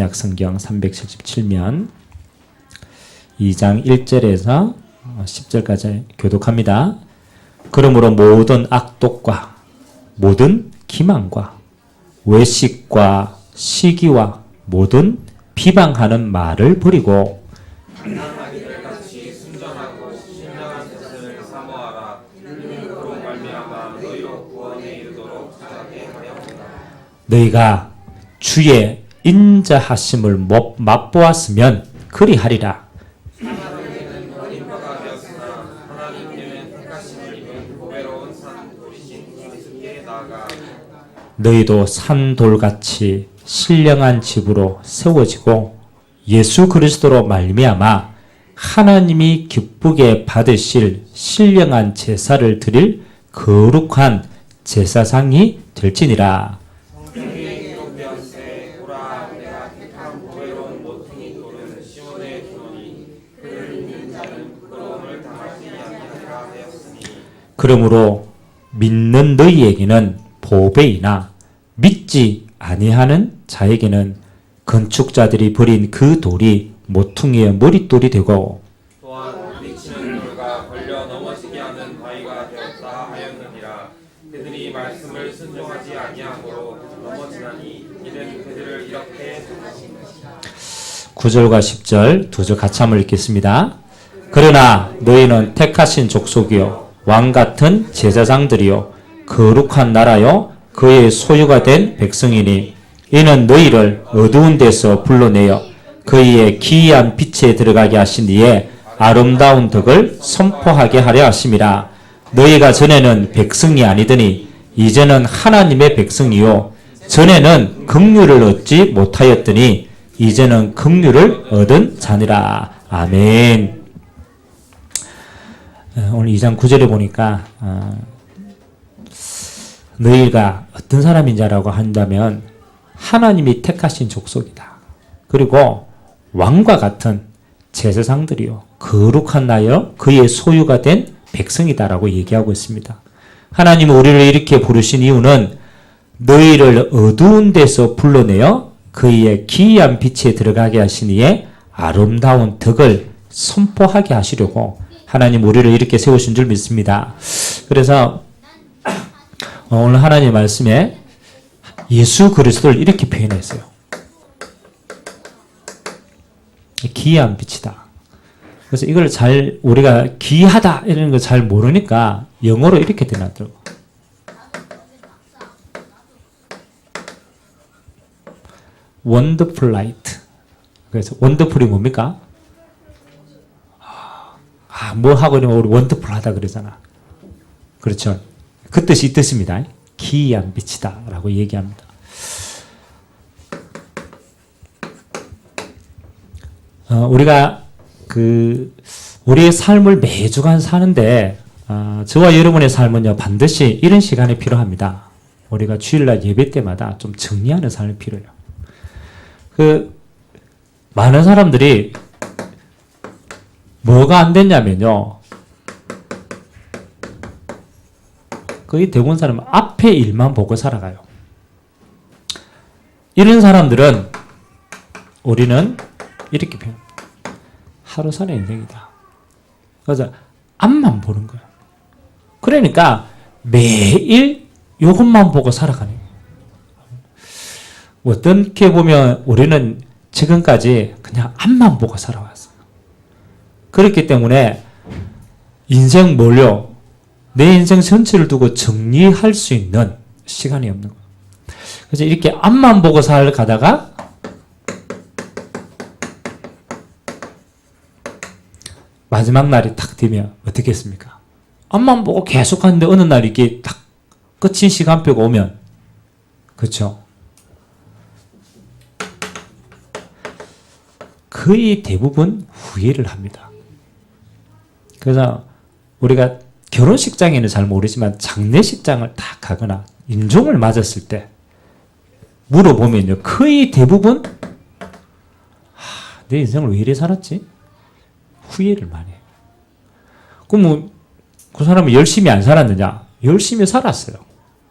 신약성경 377면 2장 1절에서 10절까지 교독합니다. 그러므로 모든 악독과 모든 기만과 외식과 시기와 모든 비방하는 말을 버리고 사랑하기를 같이 순전하고 신령한 뜻을 사모하라. 그로 말미암아 너희로 구원에 이르도록 하게 하렵니다. 너희가 주의 인자하심을 맛보았으면 그리하리라. 사람에게는 어린 바가 되었으나 하나님께는 택하심을 입은 보배로운 산 돌이신 그리스도께 나아가 너희도 산돌같이 신령한 집으로 세워지고 예수 그리스도로 말미암아 하나님이 기쁘게 받으실 신령한 제사를 드릴 거룩한 제사장이 될지니라. 성경에 기록되었으되 보라 내가 택한 보배로운 모퉁이 돌은 시온에 두노니 그를 믿는 자는 부끄러움을 당하지 아니하리라 하였으니 그러므로 믿는 너희에게는 보배이나 믿지 아니하는 자에게는 건축자들이 버린 그 돌이 모퉁이의 머릿돌이 되고 또한 부딪히는 돌과 걸려 넘어지게 하는 바위가 되었다 하였느니라. 그들이 말씀을 순종하지 아니함으로 넘어지나니 이는 그들을 이렇게 하신 것이다. 9절과 10절 두 절 같이 한번 읽겠습니다. 그러나 너희는 택하신 족속이요 왕같은 제사장들이요 거룩한 나라요 그의 소유가 된 백성이니 이는 너희를 어두운 데서 불러내어 그의 기이한 빛에 들어가게 하신 이에 아름다운 덕을 선포하게 하려 하심이라. 너희가 전에는 백성이 아니더니 이제는 하나님의 백성이요 전에는 긍휼을 얻지 못하였더니 이제는 긍휼을 얻은 자니라. 아멘. 오늘 2장 9절에 보니까 너희가 어떤 사람인지라고 한다면 하나님이 택하신 족속이다. 그리고 왕과 같은 제사장들이요 거룩한 나여 그의 소유가 된 백성이다라고 얘기하고 있습니다. 하나님은 우리를 이렇게 부르신 이유는 너희를 어두운 데서 불러내어 그의 기이한 빛에 들어가게 하신 이의 아름다운 덕을 선포하게 하시려고 하나님 우리를 이렇게 세우신 줄 믿습니다. 그래서 오늘 하나님의 말씀에 예수 그리스도를 이렇게 표현했어요. 기이한 빛이다. 그래서 이걸 잘 우리가 기이하다 이런 거 잘 모르니까 영어로 이렇게 되나더라고. 원더풀 라이트. 그래서 원더풀이 뭡니까? 뭐 하고 이러면 우리 원더풀하다 그러잖아. 그렇죠. 그 뜻이 이 뜻입니다. 기이한 빛이다 라고 얘기합니다. 우리가 우리의 삶을 매주간 사는데 저와 여러분의 삶은요 반드시 이런 시간이 필요합니다. 우리가 주일날 예배 때마다 좀 정리하는 삶이 필요해요. 많은 사람들이 뭐가 안 됐냐면요. 거의 대부분 사람은 앞에 일만 보고 살아가요. 이런 사람들은 우리는 이렇게 표현합니다. 하루살이 인생이다. 그래서 앞만 보는 거예요. 그러니까 매일 이것만 보고 살아가는 거예요. 어떻게 보면 우리는 지금까지 그냥 앞만 보고 살아왔어요. 그렇기 때문에 인생 뭘요? 내 인생 전체를 두고 정리할 수 있는 시간이 없는 거예요. 그래서 이렇게 앞만 보고 살아가다가 마지막 날이 탁 되면 어떻게 했습니까? 앞만 보고 계속 하는데 어느 날 이게 딱 끝인 시간표가 오면 그렇죠? 거의 대부분 후회를 합니다. 그래서 우리가 결혼식장에는 잘 모르지만 장례식장을 딱 가거나 임종을 맞았을 때 물어보면요. 거의 대부분 내 인생을 왜 이래 살았지? 후회를 많이 해요. 그럼 그 사람은 열심히 안 살았느냐? 열심히 살았어요.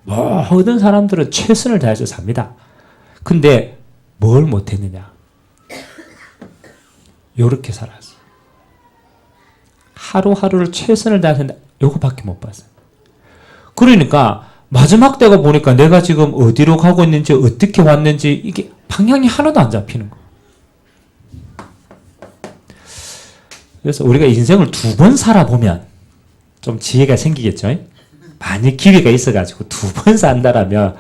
모든 사람들은 최선을 다해서 삽니다. 근데 뭘 못했느냐? 요렇게 살았어요. 하루하루를 최선을 다해서 요거밖에 못 봤어요. 그러니까 마지막 때가 보니까 내가 지금 어디로 가고 있는지 어떻게 왔는지 이게 방향이 하나도 안 잡히는 거예요. 그래서 우리가 인생을 2번 살아보면 좀 지혜가 생기겠죠. 만약 기회가 있어가지고 2번 산다라면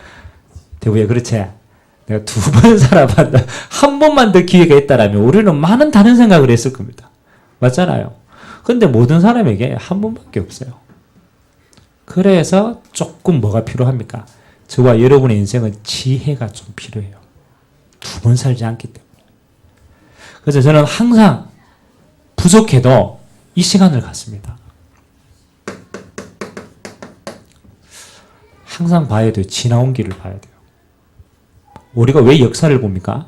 대부분 그렇지. 내가 2번 살아봤다. 한 번만 더 기회가 있다라면 우리는 많은 다른 생각을 했을 겁니다. 맞잖아요. 근데 모든 사람에게 한 번밖에 없어요. 그래서 조금 뭐가 필요합니까? 저와 여러분의 인생은 지혜가 좀 필요해요. 2번 살지 않기 때문에. 그래서 저는 항상 부족해도 이 시간을 갖습니다. 항상 봐야 돼요. 지나온 길을 봐야 돼요. 우리가 왜 역사를 봅니까?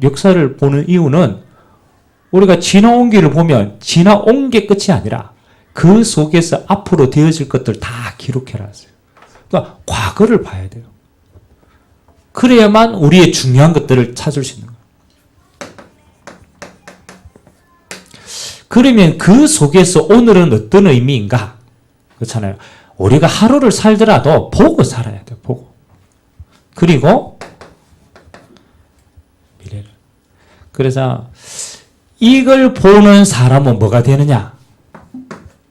역사를 보는 이유는 우리가 지나온 길을 보면 지나온 게 끝이 아니라 그 속에서 앞으로 되어질 것들 다 기록해놨어요. 그러니까 과거를 봐야 돼요. 그래야만 우리의 중요한 것들을 찾을 수 있는 거예요. 그러면 그 속에서 오늘은 어떤 의미인가? 그렇잖아요. 우리가 하루를 살더라도 보고 살아야 돼요. 보고. 그리고 미래를. 그래서 이걸 보는 사람은 뭐가 되느냐?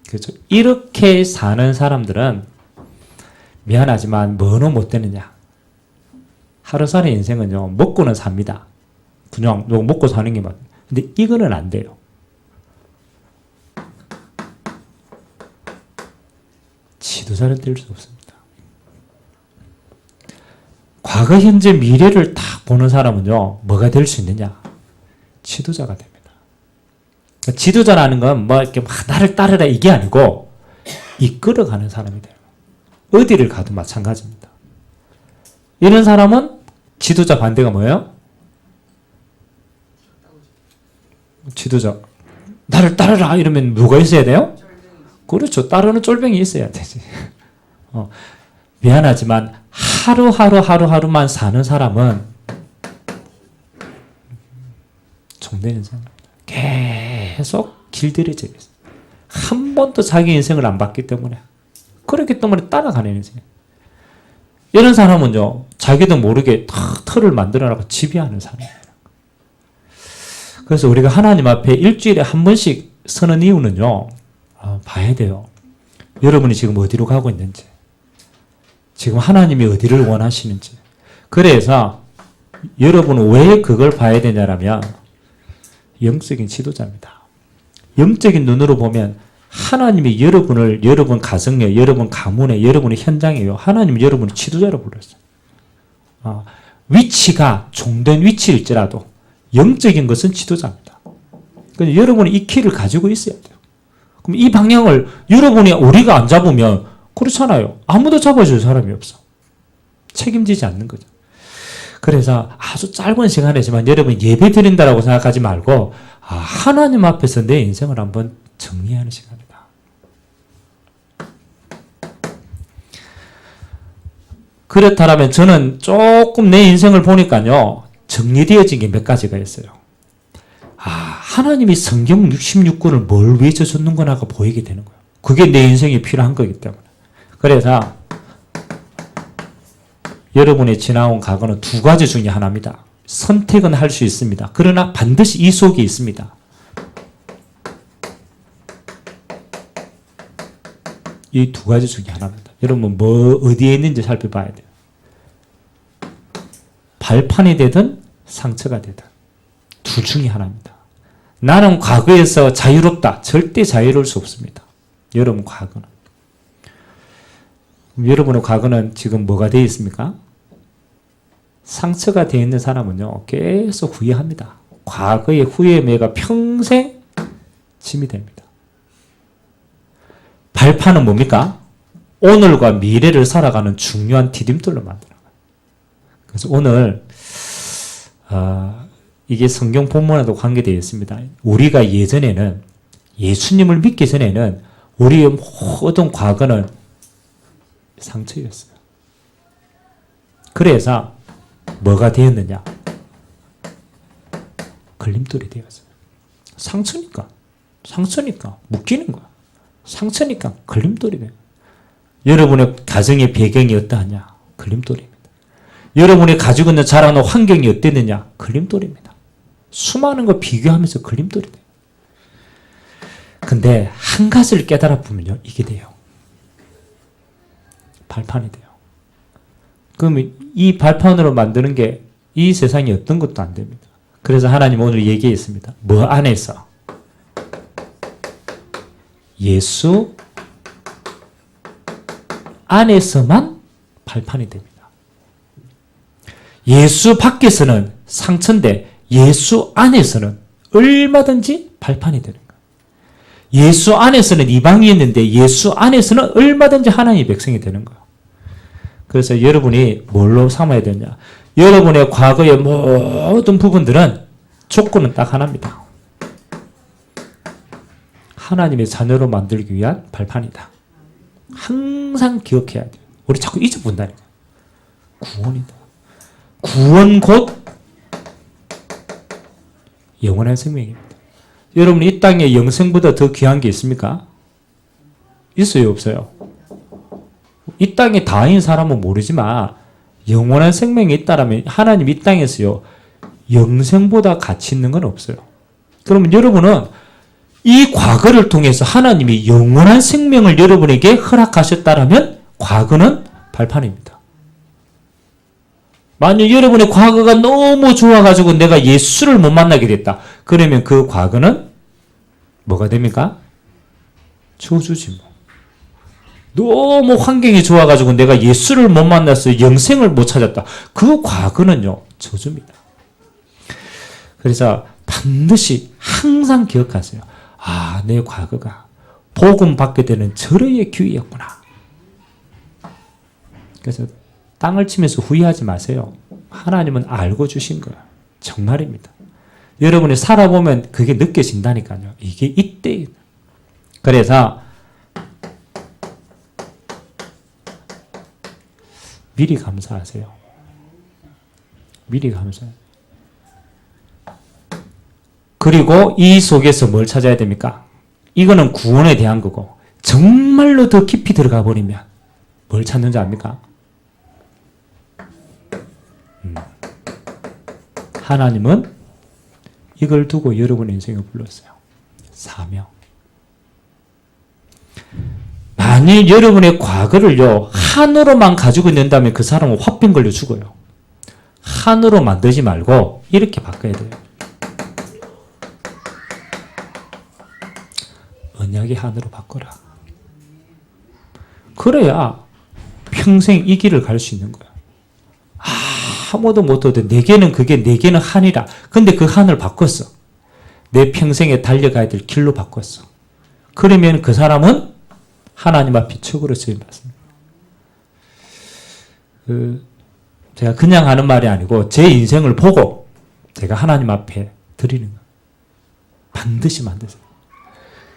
그렇죠. 이렇게 사는 사람들은 미안하지만 뭐는 못 되느냐? 하루살이 인생은요, 먹고는 삽니다. 그냥 먹고 사는 게 맞아요. 근데 이거는 안 돼요. 지도자는 될 수 없습니다. 과거, 현재, 미래를 딱 보는 사람은요, 뭐가 될 수 있느냐? 지도자가 됩니다. 지도자라는 건 뭐 이렇게 막 나를 따르라 이게 아니고 이끌어가는 사람이 돼요. 어디를 가도 마찬가지입니다. 이런 사람은 지도자 반대가 뭐예요? 지도자. 나를 따르라 이러면 누가 있어야 돼요? 그렇죠. 따르는 쫄병이 있어야 되지. 미안하지만 하루하루만 사는 사람은 종되는 사람입니다. 계속 길들여져 있어요. 한 번도 자기 인생을 안 봤기 때문에. 그렇기 때문에 따라가는 인생. 이런 사람은요, 자기도 모르게 틀을 만들어놓고 지배하는 사람이에요. 그래서 우리가 하나님 앞에 일주일에 한 번씩 서는 이유는요, 봐야 돼요. 여러분이 지금 어디로 가고 있는지, 지금 하나님이 어디를 원하시는지. 그래서 여러분은 왜 그걸 봐야 되냐라면 영적인 지도자입니다. 영적인 눈으로 보면 하나님이 여러분을 여러분 가정에, 여러분 가문에, 여러분의 현장에요. 하나님이 여러분을 지도자로 불렀어요. 위치가 종된 위치일지라도 영적인 것은 지도자입니다. 그래서 여러분이 이 키를 가지고 있어야 돼요. 그럼 이 방향을 여러분이 우리가 안 잡으면 그렇잖아요. 아무도 잡아줄 사람이 없어. 책임지지 않는 거죠. 그래서 아주 짧은 시간이지만 여러분 예배 드린다라고 생각하지 말고 하나님 앞에서 내 인생을 한번 정리하는 시간이다. 그렇다면 저는 조금 내 인생을 보니까요. 정리되어진 게 몇 가지가 있어요. 하나님이 성경 66권을 뭘 위해 주셨는구나가 보이게 되는 거예요. 그게 내 인생에 필요한 거기 때문에. 그래서 여러분이 지나온 과거는 2가지 중에 하나입니다. 선택은 할 수 있습니다. 그러나 반드시 이 속에 있습니다. 이 2가지 중에 하나입니다. 여러분 어디에 있는지 살펴봐야 돼요. 발판이 되든 상처가 되든 둘 중에 하나입니다. 나는 과거에서 자유롭다. 절대 자유로울 수 없습니다. 여러분 과거는. 여러분의 과거는 지금 뭐가 되어 있습니까? 상처가 되어 있는 사람은요. 계속 후회합니다. 과거의 후회매가 평생 짐이 됩니다. 발판은 뭡니까? 오늘과 미래를 살아가는 중요한 디딤돌로 만들어요. 그래서 오늘 이게 성경 본문에도 관계되어 있습니다. 우리가 예전에는 예수님을 믿기 전에는 우리의 모든 과거는 상처였어요. 그래서 뭐가 되었느냐? 걸림돌이 되었어요. 상처니까. 상처니까. 묶이는 거야. 상처니까 걸림돌이 돼요. 여러분의 가정의 배경이 어떠하냐? 걸림돌입니다. 여러분이 가지고 있는 자라는 환경이 어땠느냐? 걸림돌입니다. 수많은 거 비교하면서 걸림돌이 돼요. 근데 한 가지를 깨달아 보면요, 이게 돼요. 발판이 돼요. 그럼 이 발판으로 만드는 게 이 세상이 어떤 것도 안 됩니다. 그래서 하나님 오늘 얘기했습니다. 뭐 안에서? 예수 안에서만 발판이 됩니다. 예수 밖에서는 상처인데 예수 안에서는 얼마든지 발판이 되는 거예요. 예수 안에서는 이방인인데 예수 안에서는 얼마든지 하나님의 백성이 되는 거예요. 그래서 여러분이 뭘로 삼아야 되냐? 여러분의 과거의 모든 부분들은 조건은 딱 하나입니다. 하나님의 자녀로 만들기 위한 발판이다. 항상 기억해야 돼요. 우리 자꾸 잊어본다니까. 구원이다. 구원 곧 영원한 생명입니다. 여러분 이 땅에 영생보다 더 귀한 게 있습니까? 있어요, 없어요? 이 땅에 다인 사람은 모르지만 영원한 생명이 있다라면 하나님 이 땅에서요 영생보다 가치 있는 건 없어요. 그러면 여러분은 이 과거를 통해서 하나님이 영원한 생명을 여러분에게 허락하셨다라면 과거는 발판입니다. 만약 여러분의 과거가 너무 좋아가지고 내가 예수를 못 만나게 됐다. 그러면 그 과거는 뭐가 됩니까? 저주지 뭐. 너무 환경이 좋아가지고 내가 예수를 못 만났어요. 영생을 못 찾았다. 그 과거는요. 저주입니다. 그래서 반드시 항상 기억하세요. 아, 내 과거가 복음 받게 되는 절호의 기회였구나. 그래서 땅을 치면서 후회하지 마세요. 하나님은 알고 주신 거예요. 정말입니다. 여러분이 살아보면 그게 느껴진다니까요. 이게 이때. 그래서 미리 감사하세요. 미리 감사해요. 그리고 이 속에서 뭘 찾아야 됩니까? 이거는 구원에 대한 거고 정말로 더 깊이 들어가 버리면 뭘 찾는지 압니까? 하나님은 이걸 두고 여러분의 인생을 불렀어요. 사명. 만일 여러분의 과거를요 한으로만 가지고 있는다면 그 사람은 화병 걸려 죽어요. 한으로 만들지 말고 이렇게 바꿔야 돼요. 언약의 한으로 바꿔라. 그래야 평생 이 길을 갈 수 있는 거야. 아무도 못하도 내게는 그게 내게는 한이라. 근데 그 한을 바꿨어. 내 평생에 달려가야 될 길로 바꿨어. 그러면 그 사람은 하나님 앞에 척으로 쓰임받습니다. 제가 그냥 하는 말이 아니고 제 인생을 보고 제가 하나님 앞에 드리는 거예요. 반드시 만드세요.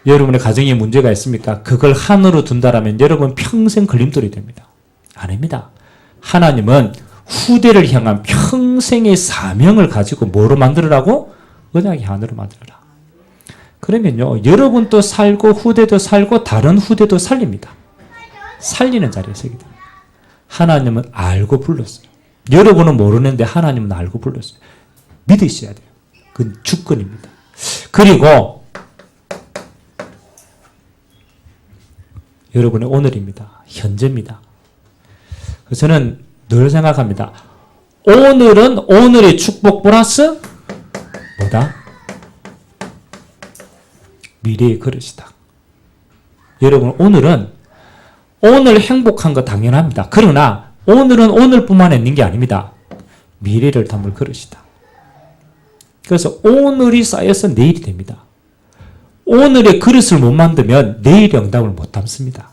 여러분의 가정에 문제가 있습니까? 그걸 한으로 둔다라면 여러분 평생 걸림돌이 됩니다. 아닙니다. 하나님은 후대를 향한 평생의 사명을 가지고 뭐로 만들으라고? 언약의 한으로 만들어라. 그러면요, 여러분도 살고 후대도 살고 다른 후대도 살립니다. 살리는 자리에 서게 됩니다. 하나님은 알고 불렀어요. 여러분은 모르는데 하나님은 알고 불렀어요. 믿으셔야 돼요. 그건 주권입니다. 그리고 여러분의 오늘입니다. 현재입니다. 저는 늘 생각합니다. 오늘은 오늘의 축복 플러스 뭐다? 미래의 그릇이다. 여러분 오늘은 오늘 행복한 거 당연합니다. 그러나 오늘은 오늘뿐만 있는 게 아닙니다. 미래를 담을 그릇이다. 그래서 오늘이 쌓여서 내일이 됩니다. 오늘의 그릇을 못 만들면 내일의 응답을 못 담습니다.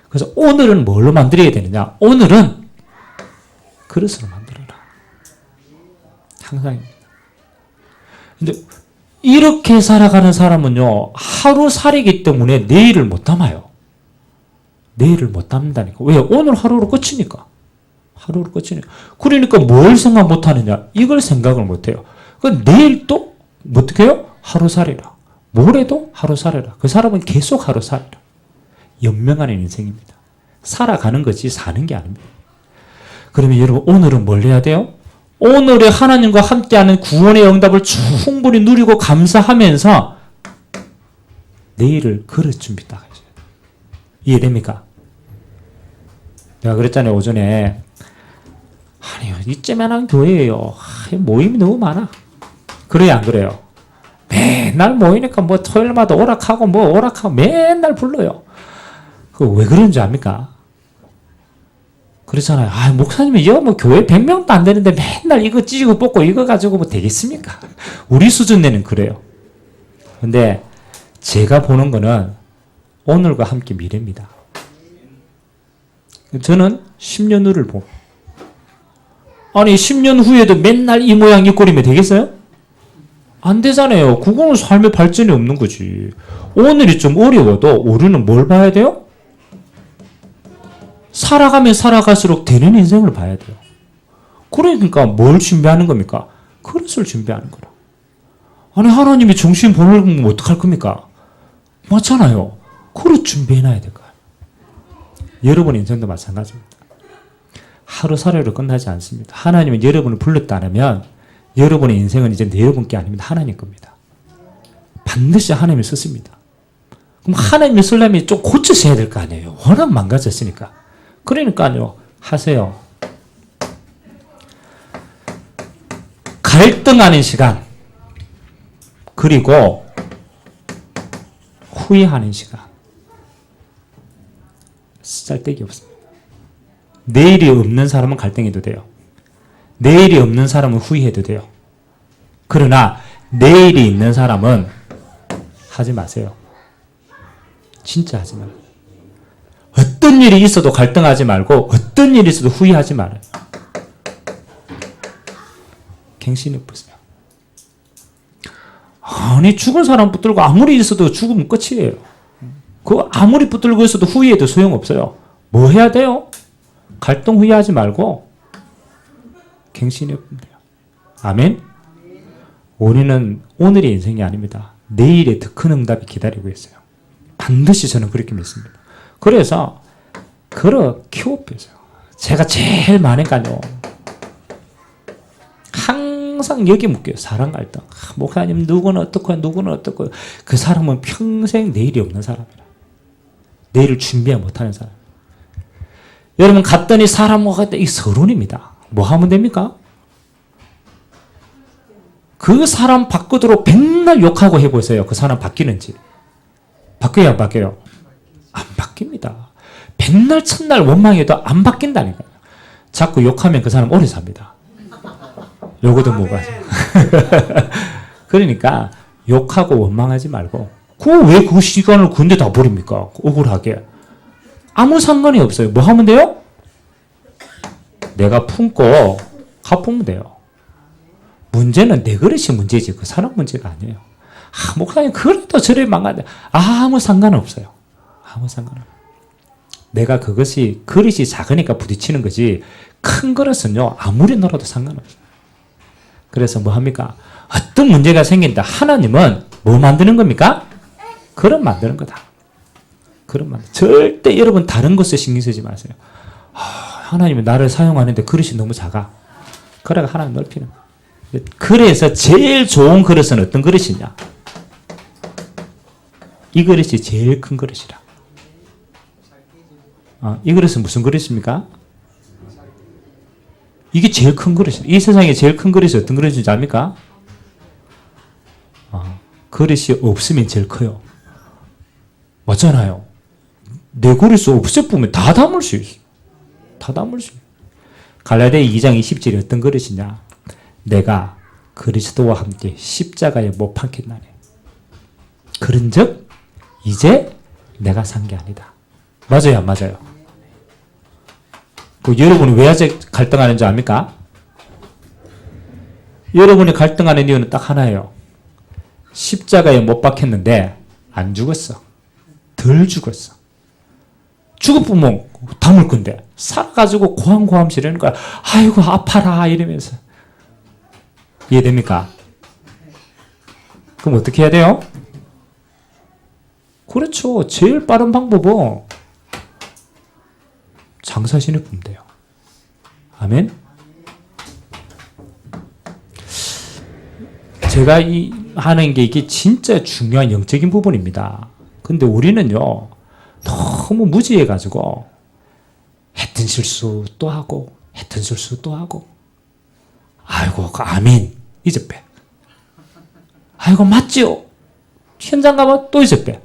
그래서 오늘은 뭘로 만들어야 되느냐? 오늘은 그릇으로 만들어라. 항상입니다. 근데 이렇게 살아가는 사람은요, 하루살이기 때문에 내일을 못 담아요. 내일을 못 담는다니까. 왜요? 오늘 하루로 끝이니까. 하루로 끝이니까. 그러니까 뭘 생각 못 하느냐? 이걸 생각을 못 해요. 그 내일 또 어떻게 해요? 하루살이라. 모레도 하루 살아라. 그 사람은 계속 하루 살아라. 연명하는 인생입니다. 살아가는 거지 사는 게 아닙니다. 그러면 여러분 오늘은 뭘 해야 돼요? 오늘의 하나님과 함께하는 구원의 응답을 충분히 누리고 감사하면서 내일을 걸을 준비 딱 하셔야 돼요. 이해됩니까? 내가 그랬잖아요. 오전에 아니요 이쯤에는 교회예요. 모임이 너무 많아. 그래요 안 그래요? 맨날 모이니까 뭐 토요일마다 오락하고 뭐 오락하고 맨날 불러요. 그 왜 그런지 압니까? 그렇잖아요. 아, 목사님이 이거 뭐 교회 100명도 안 되는데 맨날 이거 찢고 뽑고 이거 가지고 뭐 되겠습니까? 우리 수준 내는 그래요. 근데 제가 보는 거는 오늘과 함께 미래입니다. 저는 10년 후를 보고 아니 10년 후에도 맨날 이 모양 이 꼴이면 되겠어요? 안 되잖아요. 그거는 삶의 발전이 없는 거지. 오늘이 좀 어려워도 우리는 뭘 봐야 돼요? 살아가면 살아갈수록 되는 인생을 봐야 돼요. 그러니까 뭘 준비하는 겁니까? 그릇을 준비하는 거라. 아니 하나님이 정신 보내면 어떡할 겁니까? 맞잖아요. 그릇 준비해놔야 될 거야. 여러분 인생도 마찬가지입니다. 하루살이로 끝나지 않습니다. 하나님은 여러분을 불렀다면 여러분의 인생은 이제 여러분께 아닙니다. 하나님 겁니다. 반드시 하나님이 쓰십니다. 그럼 하나님이 쓰려면 좀 고쳐서 해야 될 거 아니에요. 워낙 망가졌으니까. 그러니까요. 하세요. 갈등하는 시간 그리고 후회하는 시간 쓸데기 없습니다. 내일이 없는 사람은 갈등해도 돼요. 내일이 없는 사람은 후회해도 돼요. 그러나 내일이 있는 사람은 하지 마세요. 진짜 하지 말아요. 어떤 일이 있어도 갈등하지 말고 어떤 일이 있어도 후회하지 말아요. 갱신이 없으세요. 아니 죽은 사람 붙들고 아무리 있어도 죽으면 끝이에요. 그 아무리 붙들고 있어도 후회해도 소용없어요. 뭐 해야 돼요? 갈등 후회하지 말고 갱신이 없으면 돼요. 아멘? 우리는 오늘의 인생이 아닙니다. 내일의 더 큰 응답이 기다리고 있어요. 반드시 저는 그렇게 믿습니다. 그래서 키워보세요. 제가 제일 많으니까요. 항상 여기 묶여요. 사랑 갈등. 목사님 누구는 어떻고 누구는 어떻고 그 사람은 평생 내일이 없는 사람이라. 내일을 준비 못하는 사람. 여러분 갔더니 사람과 이 서론입니다. 뭐 하면 됩니까? 그 사람 바꾸도록 맨날 욕하고 해보세요. 그 사람 바뀌는지. 바뀌어요 안 바뀌어요? 안 바뀝니다. 맨날 첫날 원망해도 안 바뀐다니까요. 자꾸 욕하면 그 사람 오래 삽니다. 요거도 뭐가죠. 그러니까 욕하고 원망하지 말고 왜 그 시간을 근데 다 버립니까? 억울하게. 아무 상관이 없어요. 뭐 하면 돼요? 내가 품고 갚으면 돼요. 문제는 내 그릇이 문제지 그 사람 문제가 아니에요. 목사님 그래도 저래 망하네. 아무 상관없어요. 아무 상관없어요. 내가 그것이 그릇이 작으니까 부딪히는 거지 큰 그릇은요 아무리 놀아도 상관없어요. 그래서 뭐 합니까? 어떤 문제가 생긴다. 하나님은 뭐 만드는 겁니까? 그릇 만드는 거다. 그릇 만드. 절대 여러분 다른 것에 신경 쓰지 마세요. 하나님이 나를 사용하는데 그릇이 너무 작아. 그래가 하나님 넓히는 거예요. 그래서 제일 좋은 그릇은 어떤 그릇이냐? 이 그릇이 제일 큰 그릇이라. 이 그릇은 무슨 그릇입니까? 이게 제일 큰 그릇이에요. 이 세상에 제일 큰 그릇이 어떤 그릇인지 압니까? 그릇이 없으면 제일 커요. 맞잖아요. 내 그릇이 없애보면 다 담을 수 있어요. 다 담을 수 있어요. 갈라디아 2장 20절이 어떤 그릇이냐? 내가 그리스도와 함께 십자가에 못 박혔나니 그런즉 이제 내가 산 게 아니다. 맞아요 안 맞아요? 여러분이 왜 아직 갈등하는 줄 압니까? 여러분이 갈등하는 이유는 딱 하나예요. 십자가에 못 박혔는데 안 죽었어. 덜 죽었어. 죽었으면 담을 건데 살아가지고 고함고함 지르는 거야. 아이고 아파라 이러면서. 이해됩니까? 그럼 어떻게 해야 돼요? 그렇죠. 제일 빠른 방법은 장사신을 보면 돼요. 아멘. 제가 하는 게 이게 진짜 중요한 영적인 부분입니다. 근데 우리는요, 너무 무지해가지고, 했던 실수 또 하고, 했던 실수 또 하고, 아이고, 아멘. 이제 빼. 아이고, 맞지요? 현장 가면 또 이제 빼.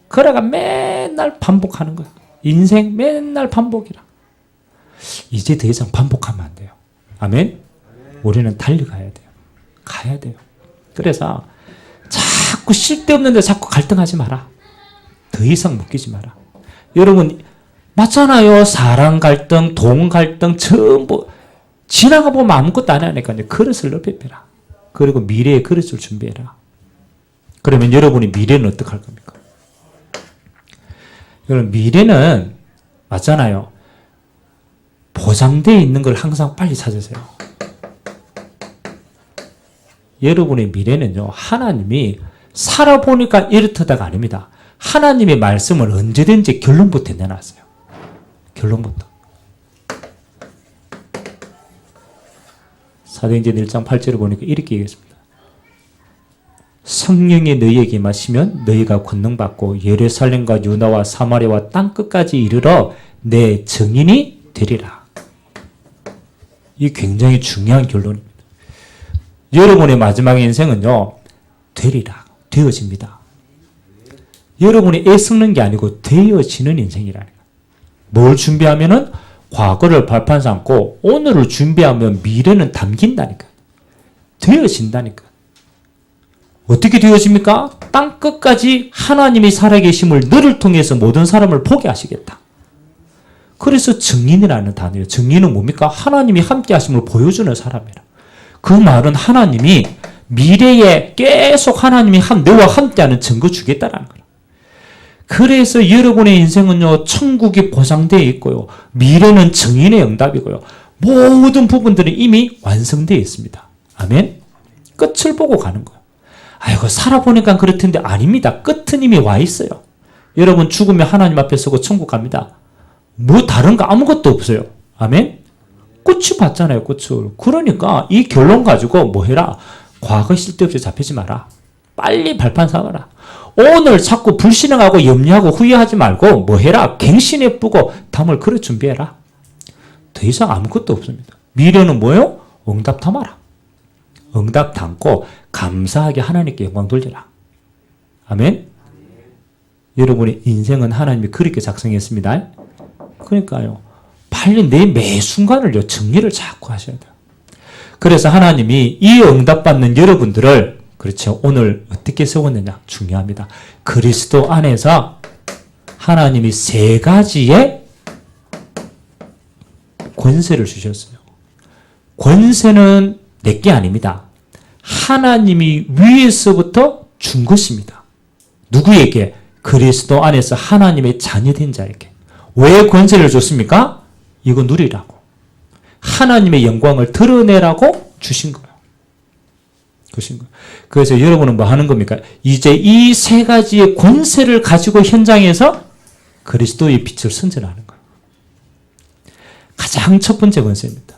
그래가 맨날 반복하는 거야. 인생 맨날 반복이라. 이제 더 이상 반복하면 안 돼요. 아멘? 우리는 달려가야 돼요. 가야 돼요. 그래서 자꾸 쓸데없는데 자꾸 갈등하지 마라. 더 이상 묶이지 마라. 여러분 맞잖아요. 사랑 갈등, 돈 갈등 전부 지나가 보면 아무것도 안 하니까요. 그릇을 넓혀 빼라. 그리고 미래의 그릇을 준비해라. 그러면 여러분이 미래는 어떻게 할 겁니까? 여러분 미래는 맞잖아요. 보장되어 있는 걸 항상 빨리 찾으세요. 여러분의 미래는요, 하나님이 살아보니까 이렇다가 아닙니다. 하나님의 말씀을 언제든지 결론부터 내놨어요. 결론부터. 사도행전 1장 8절을 보니까 이렇게 얘기했습니다. 성령이 너희에게 임하시면 너희가 권능받고 예루살렘과 유다와 사마리아와 땅끝까지 이르러 내 증인이 되리라. 이 굉장히 중요한 결론입니다. 여러분의 마지막 인생은요, 되리라, 되어집니다. 여러분이 애쓰는 게 아니고 되어지는 인생이라니까. 뭘 준비하면은 과거를 발판 삼고 오늘을 준비하면 미래는 담긴다니까. 되어진다니까. 어떻게 되어집니까? 땅 끝까지 하나님이 살아계심을 너를 통해서 모든 사람을 보게 하시겠다. 그래서 증인이라는 단어예요. 증인은 뭡니까? 하나님이 함께 하심을 보여주는 사람이라. 그 말은 하나님이 미래에 계속 하나님이 너와 함께하는 증거 주겠다라는 거예요. 그래서 여러분의 인생은요, 천국이 보장되어 있고요, 미래는 증인의 응답이고요, 모든 부분들이 이미 완성되어 있습니다. 아멘? 끝을 보고 가는 거예요. 아이고, 살아보니까 그렇던데 아닙니다. 끝은 이미 와 있어요. 여러분 죽으면 하나님 앞에 서고 천국 갑니다. 뭐 다른 거 아무것도 없어요. 아멘? 끝이 봤잖아요, 끝을. 그러니까 이 결론 가지고 뭐 해라? 과거 쓸데없이 잡히지 마라. 빨리 발판 삼아라. 오늘 자꾸 불신앙하고 염려하고 후회하지 말고 뭐 해라? 갱신해 보고 담을 그릇 준비해라. 더 이상 아무것도 없습니다. 미래는 뭐예요? 응답 담아라. 응답 담고 감사하게 하나님께 영광 돌리라. 아멘? 여러분의 인생은 하나님이 그렇게 작성했습니다. 그러니까요, 빨리 내 매 순간을요, 정리를 자꾸 하셔야 돼요. 그래서 하나님이 이 응답받는 여러분들을, 그렇죠, 오늘 어떻게 세웠느냐 중요합니다. 그리스도 안에서 하나님이 세 가지의 권세를 주셨어요. 권세는 내게 아닙니다. 하나님이 위에서부터 준 것입니다. 누구에게? 그리스도 안에서 하나님의 자녀된 자에게. 왜 권세를 줬습니까? 이거 누리라고. 하나님의 영광을 드러내라고 주신 거예요. 주신 거예요. 그래서 여러분은 뭐 하는 겁니까? 이제 이 세 가지의 권세를 가지고 현장에서 그리스도의 빛을 선전하는 거예요. 가장 첫 번째 권세입니다.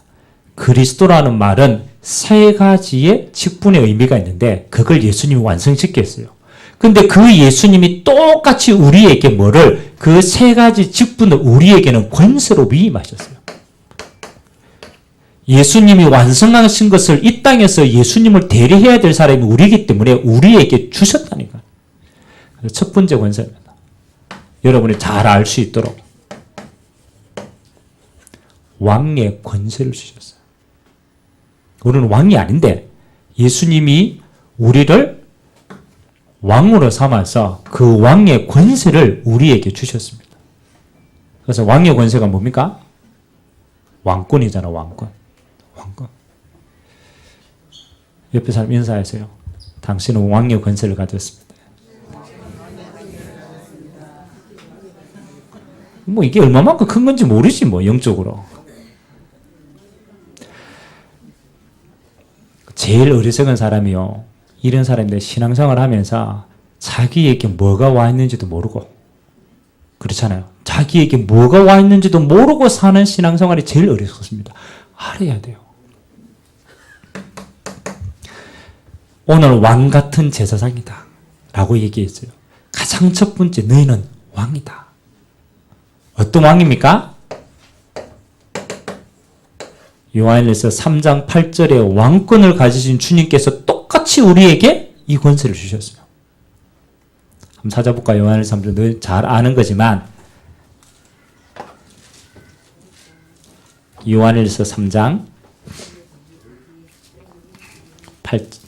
그리스도라는 말은 세 가지의 직분의 의미가 있는데 그걸 예수님이 완성시켰어요. 근데 그 예수님이 똑같이 우리에게 뭐를, 그 세 가지 직분을 우리에게는 권세로 위임하셨어요. 예수님이 완성하신 것을 이 땅에서 예수님을 대리해야 될 사람이 우리이기 때문에 우리에게 주셨다니까. 첫 번째 권세입니다. 여러분이 잘 알 수 있도록 왕의 권세를 주셨어요. 우리는 왕이 아닌데 예수님이 우리를 왕으로 삼아서 그 왕의 권세를 우리에게 주셨습니다. 그래서 왕의 권세가 뭡니까? 왕권이잖아, 왕권. 왕권. 옆에 사람 인사하세요. 당신은 왕의 권세를 가졌습니다. 뭐 이게 얼마만큼 큰 건지 모르지 뭐, 영적으로. 제일 어리석은 사람이요, 이런 사람인데 신앙생활 하면서 자기에게 뭐가 와 있는지도 모르고, 그렇잖아요. 자기에게 뭐가 와 있는지도 모르고 사는 신앙생활이 제일 어리석습니다. 알아야 돼요. 오늘 왕 같은 제사장이다 라고 얘기했어요. 가장 첫 번째, 너희는 왕이다. 어떤 왕입니까? 요한일서 3장 8절에 왕권을 가지신 주님께서 똑같이 우리에게 이 권세를 주셨어요. 한번 찾아볼까요? 요한일서 3장, 늘 잘 아는 거지만 요한일서 3장 8절,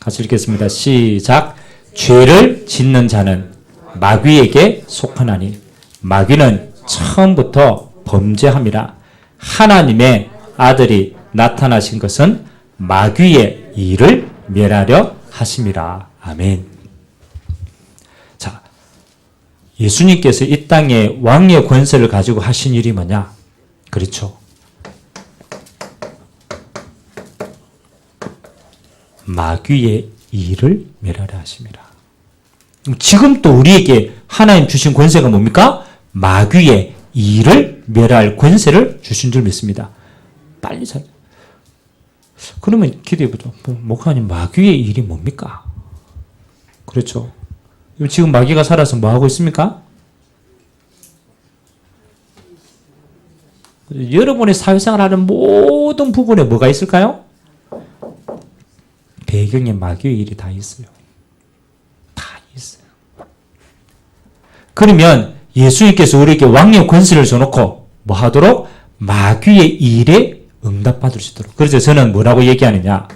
같이 읽겠습니다. 시작. 죄를 짓는 자는 마귀에게 속하나니 마귀는 처음부터 범죄함이라. 하나님의 아들이 나타나신 것은 마귀의 일을 멸하려 하심이라. 아멘. 자, 예수님께서 이 땅에 왕의 권세를 가지고 하신 일이 뭐냐? 그렇죠. 마귀의 일을 멸하려 하심이라. 지금 또 우리에게 하나님 주신 권세가 뭡니까? 마귀의 일을 멸할 권세를 주신 줄 믿습니다. 빨리 잘. 그러면 기대해보죠. 목사님, 마귀의 일이 뭡니까? 그렇죠. 지금 마귀가 살아서 뭐 하고 있습니까? 여러분의 사회생활 하는 모든 부분에 뭐가 있을까요? 배경에 마귀의 일이 다 있어요. 다 있어요. 그러면 예수님께서 우리에게 왕의 권세를 줘놓고 뭐 하도록? 마귀의 일에 응답받을 수 있도록. 그래서 저는 뭐라고 얘기하느냐?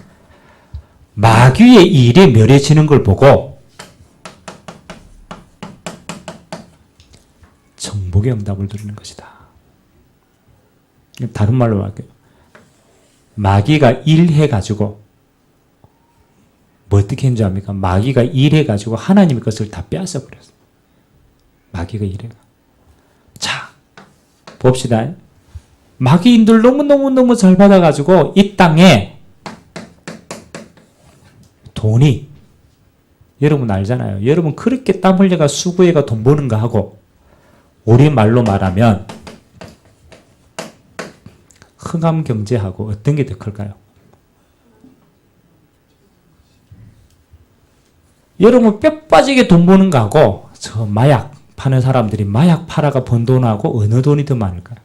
마귀의 일에 멸해지는 걸 보고 정복의 응답을 드리는 것이다. 다른 말로 할게요. 마귀가 일해가지고 뭐 어떻게 했는지 압니까? 마귀가 일해가지고 하나님의 것을 다 빼앗아버렸어요. 마귀가 일해가. 자, 봅시다. 마귀인들 너무너무 잘 받아가지고 이 땅에 돈이, 여러분 알잖아요. 여러분 그렇게 땀 흘려가 수고해가 돈 버는 거 하고 우리말로 말하면 흑암 경제하고 어떤 게 더 클까요? 여러분 뼈 빠지게 돈 버는 거하고 저 마약 파는 사람들이 마약 팔아가 번 돈하고 어느 돈이 더 많을까요?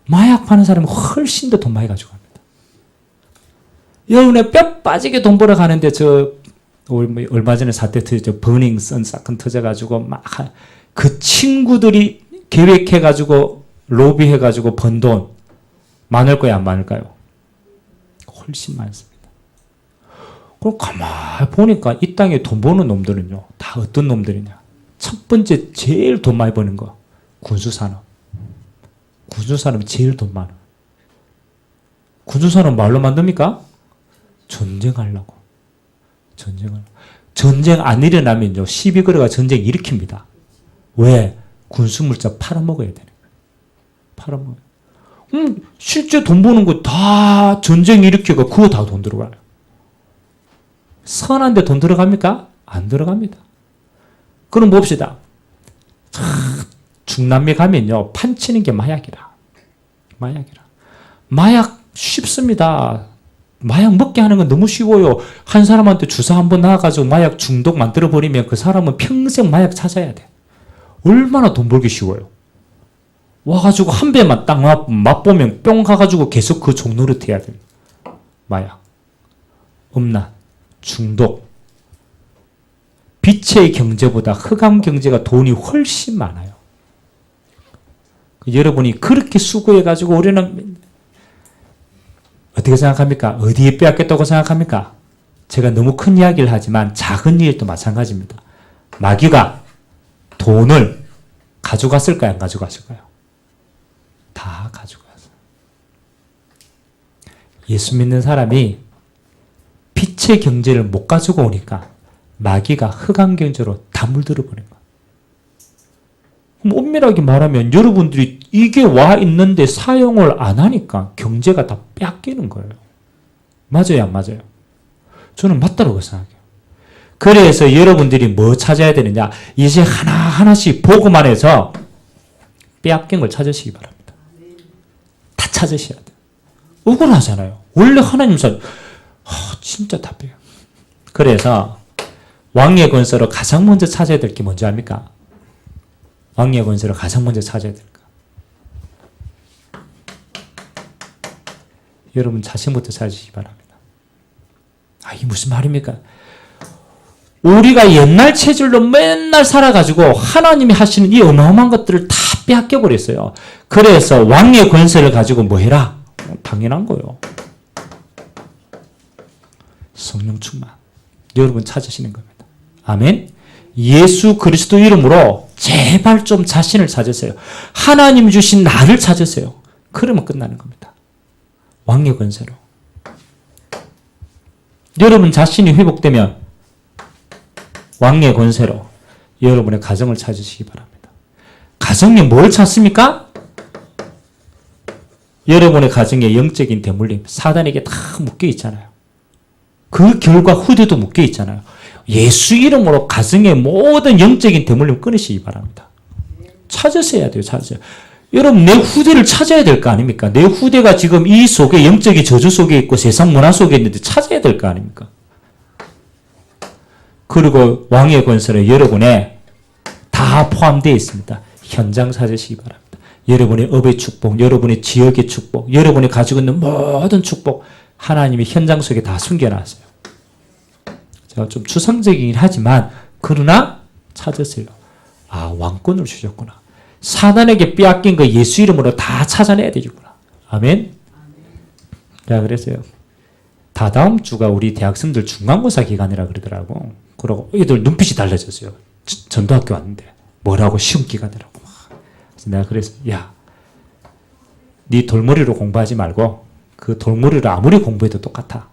마약 파는 사람은 훨씬 더 돈 많이 가지고 갑니다. 여러분의 뼈 빠지게 돈 벌어 가는데 저 얼마 전에 사태 터졌죠. 버닝 선 사건 터져가지고 막 그 친구들이 계획해가지고 로비해가지고 번 돈 많을 거야 안 많을까요? 훨씬 많습니다. 그럼 가만히 보니까 이 땅에 돈 버는 놈들은요 다 어떤 놈들이냐? 첫 번째 제일 돈 많이 버는 거 군수산업. 군수산업이 제일 돈 많아. 군수산업 말로 만듭니까? 전쟁하려고. 전쟁 안 일어나면요 시비 걸어가 전쟁 일으킵니다. 왜? 군수물자 팔아먹어야 되는 거예요. 팔아먹어요. 실제 돈 버는 거 다 전쟁 일으켜가 그거 다 돈 들어가요. 선한데 돈 들어갑니까? 안 들어갑니다. 그럼 봅시다. 중남미 가면요 판치는 게 마약이라. 마약 쉽습니다. 마약 먹게 하는 건 너무 쉬워요. 한 사람한테 주사 한번 놔가지고 마약 중독 만들어버리면 그 사람은 평생 마약 찾아야 돼. 얼마나 돈 벌기 쉬워요. 와가지고 한 배만 딱 맛보면 뿅 가가지고 계속 그 종노릇 해야 돼. 마약, 음란, 중독. 빛의 경제보다 흑암 경제가 돈이 훨씬 많아요. 여러분이 그렇게 수고해가지고 우리는 어떻게 생각합니까? 어디에 빼앗겼다고 생각합니까? 제가 너무 큰 이야기를 하지만 작은 일도 마찬가지입니다. 마귀가 돈을 가져갔을까요? 안 가져갔을까요? 다 가져갔어요. 예수 믿는 사람이 빛의 경제를 못 가지고 오니까 마귀가 흑암 경제로 다 물들어 버린 거예요. 그럼 엄밀하게 말하면 여러분들이 이게 와 있는데 사용을 안 하니까 경제가 다 뺏기는 거예요. 맞아요, 안 맞아요? 저는 맞다고 생각해요. 그래서 여러분들이 뭐 찾아야 되느냐? 이제 하나하나씩 보고만 해서 빼앗긴 걸 찾으시기 바랍니다. 다 찾으셔야 돼요. 억울하잖아요. 원래 하나님 진짜 답답해요. 그래서 왕의 권세로 가장 먼저 찾아야 될 게 뭔지 압니까? 왕의 권세로 가장 먼저 찾아야 될까? 여러분 자신부터 찾으시기 바랍니다. 이게 무슨 말입니까? 우리가 옛날 체질로 맨날 살아가지고 하나님이 하시는 이 어마어마한 것들을 다 빼앗겨 버렸어요. 그래서 왕의 권세를 가지고 뭐 해라? 당연한 거예요. 성령 충만. 여러분 찾으시는 겁니다. 아멘. 예수 그리스도 이름으로 제발 좀 자신을 찾으세요. 하나님 주신 나를 찾으세요. 그러면 끝나는 겁니다. 왕의 권세로. 여러분 자신이 회복되면 왕의 권세로 여러분의 가정을 찾으시기 바랍니다. 가정에 뭘 찾습니까? 여러분의 가정에 영적인 대물림, 사단에게 다 묶여 있잖아요. 그 결과 후대도 묶여 있잖아요. 예수 이름으로 가정의 모든 영적인 대물림 끊으시기 바랍니다. 찾으셔야 돼요. 찾으세요. 여러분 내 후대를 찾아야 될 거 아닙니까? 내 후대가 지금 이 속에 영적인 저주 속에 있고 세상 문화 속에 있는데 찾아야 될 거 아닙니까? 그리고 왕의 권세는 여러분의 다 포함되어 있습니다. 현장 찾으시기 바랍니다. 여러분의 업의 축복, 여러분의 지역의 축복, 여러분이 가지고 있는 모든 축복 하나님이 현장 속에 다 숨겨놨어요. 제가 좀 추상적이긴 하지만 그러나 찾으세요. 왕권을 주셨구나. 사단에게 빼앗긴 거 예수 이름으로 다 찾아내야 되겠구나. 아멘. 자, 그래서요. 다다음 주가 우리 대학생들 중간고사 기간이라 그러더라고. 그러고 애들 눈빛이 달라졌어요. 전도학교 왔는데 뭐라고 시험 기간이라고. 그래서 내가 그래서 네 돌머리로 공부하지 말고 그 돌머리로 아무리 공부해도 똑같아.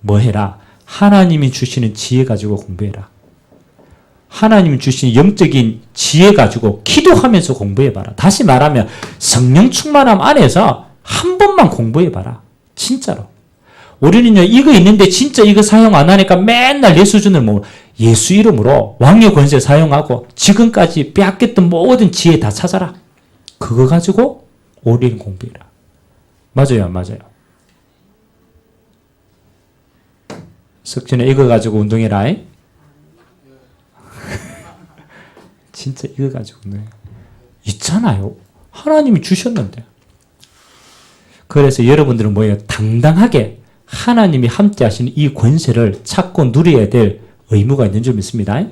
뭐 해라? 하나님이 주시는 지혜 가지고 공부해라. 하나님이 주신 영적인 지혜 가지고 기도하면서 공부해봐라. 다시 말하면 성령 충만함 안에서 한 번만 공부해봐라. 진짜로. 우리는요 이거 있는데 진짜 이거 사용 안 하니까 맨날 내 수준을 모르고 예수 이름으로 왕의 권세 사용하고 지금까지 빼앗겼던 모든 지혜 다 찾아라. 그거 가지고 올인 공부해라. 맞아요, 안 맞아요? 석준에 이거 가지고 운동해라. 진짜 이거 가지고 운동해. 있잖아요. 하나님이 주셨는데. 그래서 여러분들은 뭐예요? 당당하게 하나님이 함께 하시는 이 권세를 찾고 누려야 될 의무가 있는 줄 믿습니다.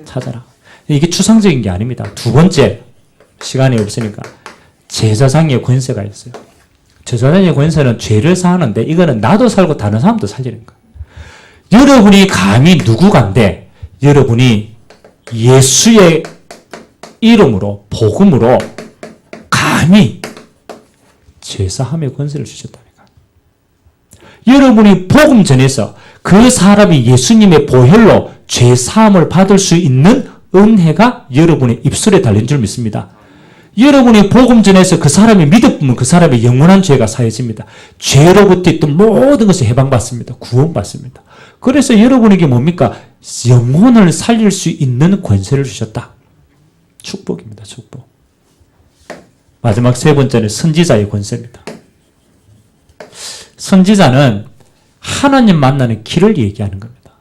찾아라. 이게 추상적인 게 아닙니다. 두 번째, 시간이 없으니까 제사장의 권세가 있어요. 제사장의 권세는 죄를 사하는데 이거는 나도 살고 다른 사람도 살리는 거예요. 여러분이 감히 누구간데 여러분이 예수의 이름으로 복음으로 감히 제사함의 권세를 주셨다니까. 여러분이 복음 전해서 그 사람이 예수님의 보혈로 죄사함을 받을 수 있는 은혜가 여러분의 입술에 달린 줄 믿습니다. 여러분이 복음 전해서 그 사람이 믿어보면 그 사람의 영원한 죄가 사해집니다. 죄로부터 있던 모든 것을 해방받습니다. 구원받습니다. 그래서 여러분에게 뭡니까? 영혼을 살릴 수 있는 권세를 주셨다. 축복입니다. 축복. 마지막 세 번째는 선지자의 권세입니다. 선지자는 하나님 만나는 길을 얘기하는 겁니다.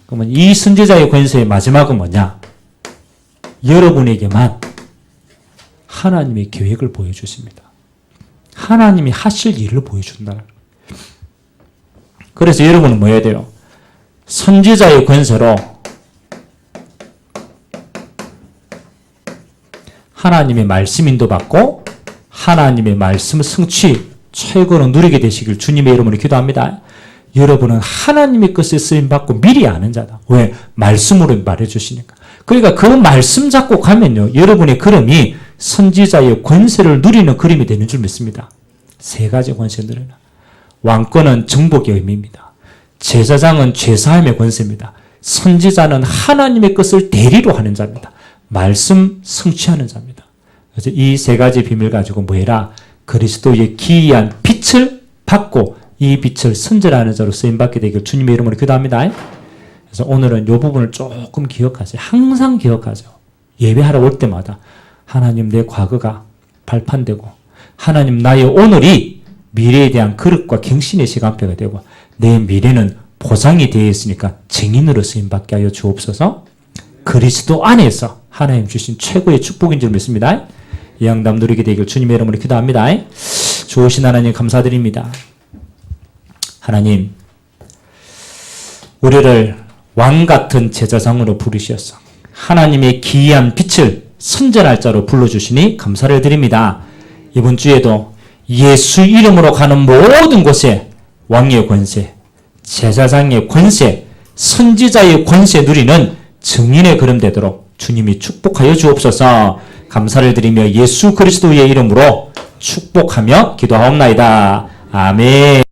그러면 이 선지자의 권세의 마지막은 뭐냐? 여러분에게만 하나님의 계획을 보여주십니다. 하나님이 하실 일을 보여준다. 그래서 여러분은 뭐 해야 돼요? 선지자의 권세로 하나님의 말씀 인도받고 하나님의 말씀 성취 최고로 누리게 되시길 주님의 이름으로 기도합니다. 여러분은 하나님의 것에 쓰임받고 미리 아는 자다. 왜? 말씀으로 말해주시니까. 그러니까 그 말씀 잡고 가면요. 여러분의 걸음이 선지자의 권세를 누리는 걸음이 되는 줄 믿습니다. 세 가지 권세 누리는. 왕권은 정복의 의미입니다. 제사장은 죄사함의 권세입니다. 선지자는 하나님의 것을 대리로 하는 자입니다. 말씀 성취하는 자입니다. 그래서 이 세 가지 비밀 가지고 뭐 해라? 그리스도의 기이한 빛을 받고 이 빛을 선전하는 자로 쓰임받게 되길 주님의 이름으로 기도합니다. 그래서 오늘은 이 부분을 조금 기억하세요. 항상 기억하세요. 예배하러 올 때마다 하나님 내 과거가 발판되고 하나님 나의 오늘이 미래에 대한 그릇과 경신의 시간표가 되고 내 미래는 보상이 되어 있으니까 증인으로 쓰임받게 하여 주옵소서. 그리스도 안에서 하나님 주신 최고의 축복인 줄 믿습니다. 이 양담 누리게 되길 주님의 이름으로 기도합니다. 좋으신 하나님 감사드립니다. 하나님, 우리를 왕 같은 제사장으로 부르셔서 하나님의 기이한 빛을 선전할 자로 불러주시니 감사를 드립니다. 이번 주에도 예수 이름으로 가는 모든 곳에 왕의 권세, 제사장의 권세, 선지자의 권세 누리는 증인의 걸음 되도록 주님이 축복하여 주옵소서. 감사를 드리며 예수 그리스도의 이름으로 축복하며 기도하옵나이다. 아멘.